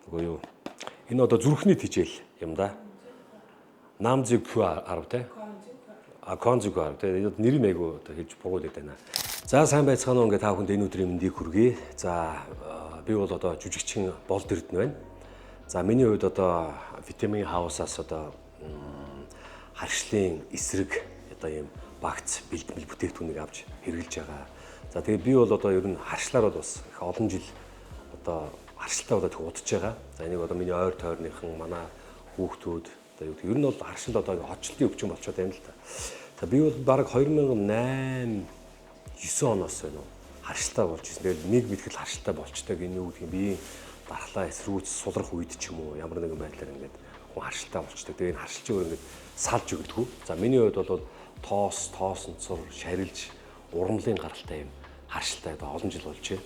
Нөгөө юу? Энэ одоо зүрхний тижэл юм да. Намзиг Q10 те. Конзиг Q10 те. Нэр нь айгу одоо хэлж бургуулдаг байна. За сайн байцгаана уу ингээ та бүхэнд энэ өдрийн мэндийг хүргэе. За би бол одоо жүжигчин Болд Эрдэнэ байна. За миний хувьд одоо витамин хаусаас одоо харшлын эсрэг одоо ийм багц бэлтгэл бүтээгдэхүүнийг авч хэрэгжилж байгаа. За тэгээд би бол одоо ер нь харшлаар бол бас их олон жил одоо харшилтаа одоо тэг удаж байгаа. За энийг одоо миний ойр тойрныхан манай хүүхдүүд одоо юу гэх ер нь бол харшилт одоо хоцлтын өвчин болчиход байна л та. За би бол баг 2008 9 оноос байна уу харшилтаа болж ирсэн. Тэгээд нэг мэтгэл харшилтаа болчтой гэнэ юу гэх юм би дархлаа эсрүүц сулрах үед ч юм уу ямар нэгэн байдлаар ингээд хүн харшилтаа болчтой. Тэгээд энэ харшилчийг ингээд салж өгдөггүй. За миний хувьд бол тоосонцор шарилж урамлын гаралтай юм харшилтаа одоо олон жил болж байна.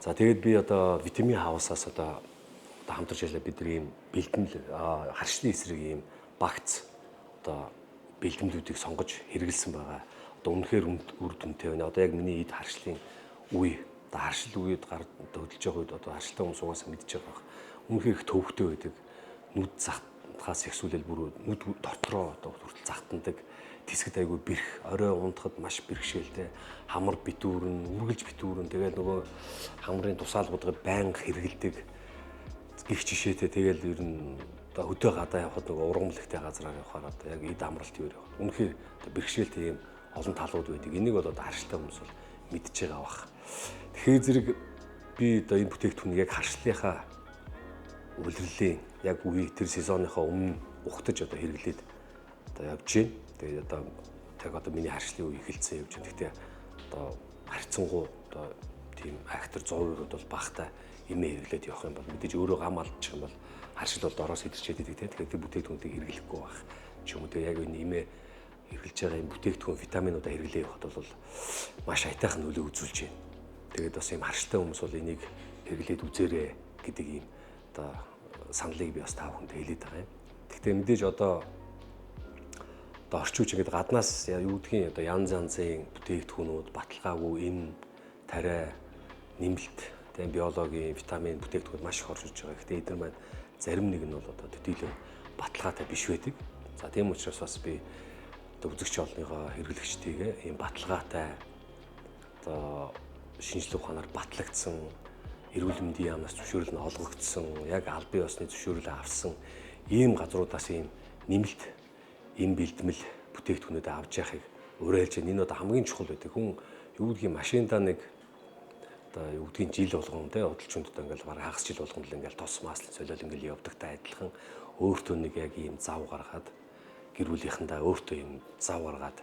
За тэгээд би одоо витамин хаусаас одоо хамтарч ялаа бидний ийм бэлтгэл харшлын эсрэг ийм багц одоо бэлтгэлүүдийг сонгож хэрэгэлсэн байгаа. Одоо үнэхээр үр дүнтэй байна. Одоо яг миний эд харшлын үе, одоо харшил үед гар хөдөлж байгаа үед одоо харшилтаа хүмүүс угаасаа мэдж байгаа баг. Үнэхээр их төвөгтэй байдаг. Нүд захтахаас ихсүүлэл бүр нүд дотроо одоо хүртэл захтандаг. Тисгэд айгүй бэрх, орой унтахад маш бэрхшээлтэй, хамар битүүрэн, үргэлж битүүрэн, тэгээд нөгөө хамрын тусаалгуудыг байнга хэрэгэлдэг. Гих жишээтэй тэгэл ер нь одоо хөдөө гадаа явхад нөгөө ургамлагтай газраар явхаар одоо яг эд амралт юу явах. Үнэхээр бэрхшээлтэй юм олон талууд байдаг. Энийг бол одоо харшилтай хүмүүс бол мэдж байгаа бах. Тэгэхээр зэрэг би одоо энэ бүтээгдэхүүнийг яг харшлынхаа үлрэлийн яг үе тэр сезоныхоо өмнө ухтаж одоо хэрэглээд одоо явж байна. Тэгээд одоо миний харшлын үе эхэлсэн явж байна. Гэхдээ одоо харьцангуй одоо тийм актер 100% бол багтаа имээ хэрэглээд явах юм бол мэдээж өөрөө гам алдчих юм бол харшил бол дороос идэрчээд идэг тийм. Тэгэхээр бүтээгдэхүүнүүдийг хэрэглэхгүй байх ч юм уу. Тэгээ яг энэ имээ хэрэглэж байгаа юм бүтээгдэхүүн витаминуудаа хэрэглээ явахад бол маш аятайхан нөлөө үзүүлж байна. Тэгээд бас юм харшилтай хүмүүс бол энийг хэрэглээд үзээрэй гэдэг ийм одоо саналыг би бас та бүхэнд хэлээд байгаа юм. Гэхдээ мэдээж одоо орчин үеч ингээд гаднаас юу гэдгийг одоо янз янзын бүтээгдэхүүнүүд баталгаагүй эм тариа нэмэлт тийм биологийн витамин бүтээгдэхүүн маш их орж ирж байгаа. Гэхдээ эдгээр маань зарим нэг нь бол одоо төдийлөн баталгаатай биш байдаг. За тийм учраас бас би одоо үзэгч олныгоо хэрэглэгчдийгээ ийм баталгаатай одоо шинжилгээ ухаанаар батлагдсан эрүүл мэндийн яамнаас зөвшөөрөл нь олгогдсон, яг аль бие усны зөвшөөрлөө авсан ийм газруудаас ийм нэмэлт ийм бэлтгэл бүтээгдэхүүнүүд авч яахыг уриалж байна. Энэ одоо хамгийн чухал байдаг. Хүн юу гэдгийг машиндаа нэг одоо юу гэдгийг жил болгон тэ удалчунд одоо ингээл бараг хагас жил болгон л ингээл тос маслын солиол ингээл явдагтай адилхан өөртөө нэг яг ийм зав гаргаад гэр бүлийнхэндээ өөртөө ийм зав гаргаад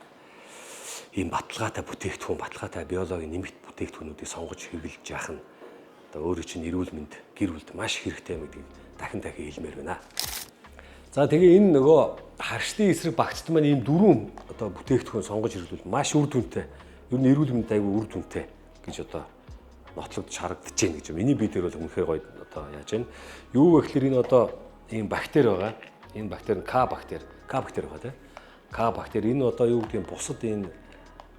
ийм баталгаатай бүтээгдэхүүн, баталгаатай биологийн нэмэлт бүтээгдэхүүнүүдийг сонгож хэрэглэж яах нь одоо өөрөө чинь эрүүл мэнд гэр бүлд маш хэрэгтэй юм гэдгийг дахин хэлмээр байна. За тэгээ энэ нөгөө харшлын эсрэг багцд маань ийм дөрвөн одоо бүтээгдэхүүн сонгож хэрэглүүл маш үр дүнтэй. Ер нь эрүүл мэнд аягүй үр дүнтэй гэж одоо нотлогдож харагдаж байна гэж. Миний бие дээр бол үнэхээр гоё одоо яаж байна. Юу вэ гэхээр энэ одоо ийм бактери байгаа. Энэ бактери нь К бактери байгаа тийм. К бактери энэ одоо юу гэдэг юм бусад энэ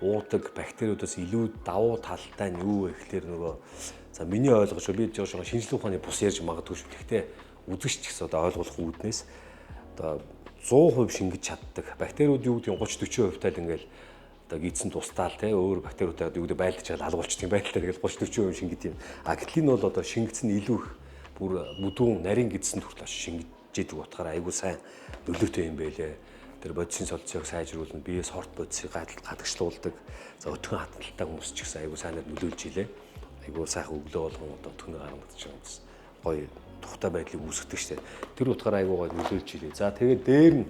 уудаг бактериудаас илүү давуу талтай нь юу вэ гэхээр нөгөө за миний ойлгож би жоохон шинжилгээ ухааны бус ярьж магадгүй шүү. Гэхдээ үзэгч гэсэн одоо ойлгох үүднээс одоо 100% шингэж чаддаг. Бактериуд юу гэдэг 30-40% тал ингээл одоо гидсэн тусдаал те өөр бактериудаа юу гэдэг байлдаж чад алгуулчдаг байлдаа тэгэл 30-40% шингэд юм. А гэтэл энэ бол одоо шингэцэн илүү их бүр бүдүүн нарийн гидсэн хүртэл шингэж идэг утгаараа айгүй сайн нөлөөтэй юм байлээ. Тэр бодисын солилцоог сайжруулна, биеэс хорт бодисыг гадагшлуулдаг. За өтгөн хаталттай хүмүүс ч гэсэн айгүй сайнаар нөлөөлж илээ. Айгүй сайхан өглөө болгон одоо өтгөний гаргадаж байгаа хүмүүс гоё тухтай байдлыг үүсгдэг штеп. Тэр утгаараа айгүй гоё нөлөөлж илээ. За тэгээд дээр нь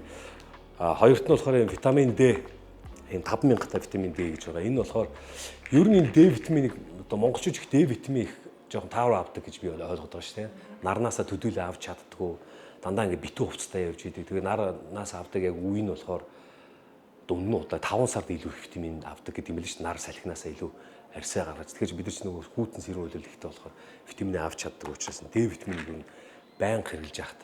хоёрт нь болохоор витамин D энэ 5000 та витамин D гэж байгаа. Энэ болохоор ер нь энэ D витаминыг одоо монголчууд их D витамин их жоохон таавар авдаг гэж би ойлгоод байгаа шүү дээ. Нарнаасаа төдийлөө авч чаддгүй. Дандаа ингээ битүү хувцастай явж идэг. Тэгээ нарнаас авдаг яг үе нь болохоор өмнө удаа 5 сард илүү их витамин авдаг гэдэг юм л шүү. Нар салхинаасаа илүү арьсаа гаргаж. Тэгэхээр бид нар ч нөгөө хүүтэн сэрүүн хөлөлттэй болохоор витамин авч чаддаг учраас D витаминыг нь байнга хэрэглэж яхад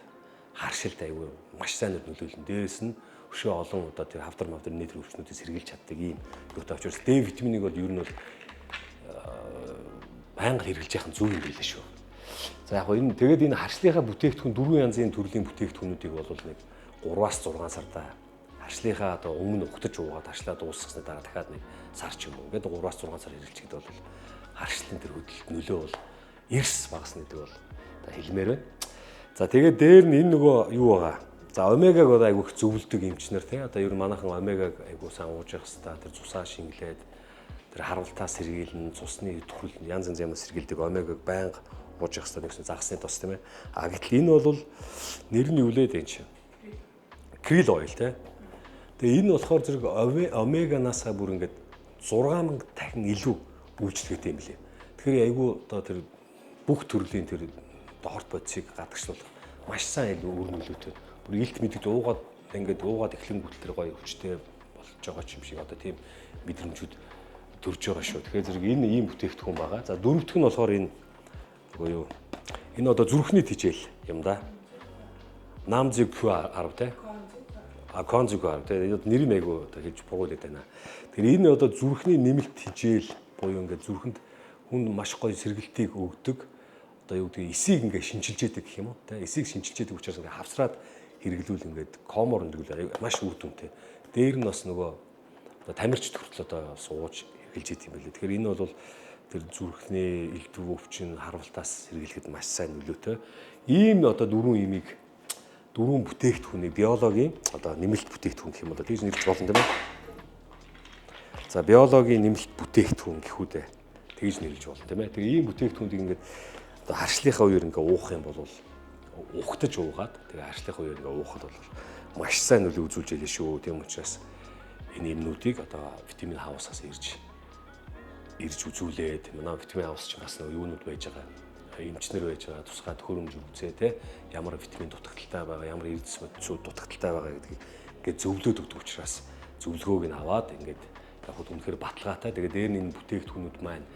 харшилт аягүй маш сайн нөлөөлнө. Дээрээс нь өшөө олон удаа тэр хавдар мавдар нэтэр өвчнүүдээс сэргийлж чаддаг ийм юутай учраас D витаминыг бол ер нь бол байнга хэрэглэж яхад зөв юм билээ шүү. За яг энэ тэгээд энэ харшлийнхаа бүтээгдэхүүн 4 янзын төрлийн бүтээгдэхүүнүүдийг бол нэг 3-аас 6 сарда харшлийнхаа одоо өмнө ухтаж уугаад харшлаа дуусгасны дараа дахиад нэг сар ч юм уу ингээд 3-аас 6 сар хэрэгжихэд бол харшлын тэр хөдөлгөлт нөлөө бол эрс багасна гэдэг бол та хэлмээр байна. За тэгээд дээр нь энэ нөгөө юу байгаа. За омегаг одоо айгүйх зөвлөдөг эмчнэр тий одоо ер нь манайхан омегаг айгуу сайн ууж явах хэвээр тэр цусаа шингэлээд тэр харуултаас сэргийлэн цусны төрөл янз янзаас сэргийлдэг омегаг байнга ууж явах хэвээр нэгсэн загасны тос тийм ээ. А гэтэл энэ бол нэр нь юу лээд энэ чинь крил ойл тий. Тэгээ энэ болохоор зэрэг омеганаасаа бүр ингээд 6000 дахин илүү үйлчлэгтэй юм лээ. Тэгэхээр айгүй одоо тэр бүх төрлийн тэр доорт бодисыг гадагшлуулах маш сайн үр нөлөөтэй. Бүр илт мэдэж уугаад эхлэнгүүтэл тэр гоё хүчтэй болж байгаа юм шиг одоо тийм мэдрэмжүүд төрж байгаа шүү. Тэгэхээр зэрэг энэ ийм бүтээгдэхүүн байгаа. За дөрөвдөх нь болохоор энэ юу энэ одоо зүрхний тижэл юм да. Намзиг Q10 те. Конзиг 10 те. Нэр нь айгүй одоо хэлж бургуулдаг байна. Тэгэхээр энэ одоо зүрхний нэмэлт тижэл буюу ингээд зүрхэнд хүн маш гоё сэргэлтийг өгдөг. Одоо юу гэдэг эсийг ингээд шинжилж яадаг гэх юм уу те. Эсийг шинжилж яадаг учраас ингээд хавсраад хэрэглүүл ингээд комор нэглүүл маш үр дүнтэй. Дээр нь бас нөгөө одоо тамирчид хүртэл одоо сууж хэрэглэж яадаг юм билээ. Тэгэхээр энэ бол тэр зүрхний элдв өвчин харуултаас сэргийлэхэд маш сайн нөлөөтэй. Ийм одоо дөрвөн бүтээгдэхүүнийг биологийн одоо нэмэлт бүтээгдэхүүн гэх юм бол тийж нэрлэж болно тийм ээ. За биологийн нэмэлт бүтээгдэхүүн гэхүүдээ тэгж нэрлэж болно тийм ээ. Тэгээ ийм бүтээгдэхүүнийг ингээд одоо харшлийнхаа үеэр ингээд уух юм бол ухтаж уугаад тэгээ харшлийнхаа үеэр ингээд уухад бол маш сайн нөлөө үзүүлж ялээ шүү. Тийм учраас энэ эмнүүдийг одоо витамин хавсаас ирж үзүүлээд манай витамин хавс чинь бас нэг юунууд байж байгаа. Эмчнэр байж байгаа тусгай төхөөрөмж үзээ те ямар витамин дутагдaltaй байгаа ямар эрдэс мөчүүд дутагдaltaй байгаа гэдгийг ингээд зөвлөд өгдөг учраас зөвлөгөөг нь аваад ингээд яг хөө үнэхээр баталгаатай тэгээд дээр нь энэ бүтээгдэхүүнүүд маань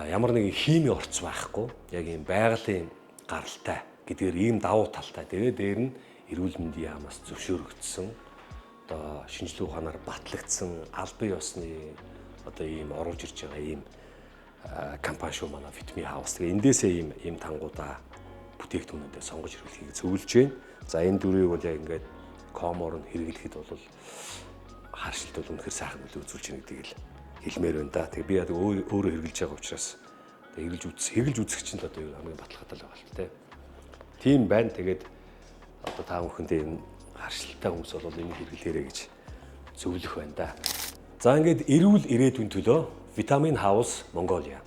ямар нэгэн хими орц байхгүй яг ийм байгалийн гаралтай гэдгээр ийм давуу талтай тэгээд дээр нь эрүүл мэндийн яамаас зөвшөөрөгдсөн одоо шинжилгээ ухаанаар батлагдсан албан ёсны одоо ийм оруулж ирж байгаа ийм компани шүү манай витамин хаус. Тэгээ эндээсээ ийм тангуудаа бүтээгдэхүүнүүдээ сонгож хэрэглэхийг зөвлөж байна. За энэ дөрвийг бол яг ингээд комоор нь хэрэглэхэд бол харшилт бол үнэхээр сайхан нөлөө үзүүлж байна гэдгийг л хэлмээр байна да. Тэгээ би яг өөрөө хэрэглэж байгаа учраас хэрэглэж үзэх чинь одоо юу хамгийн баталгаатай л байгаа л тэ. Тийм байна. Тэгээд одоо та бүхэндээ энэ харшилттай хүмүүс бол энийг хэрэглээрэй гэж зөвлөх байна да. За ингээд эрүүл ирээдүйн төлөө Vitamin House Mongolia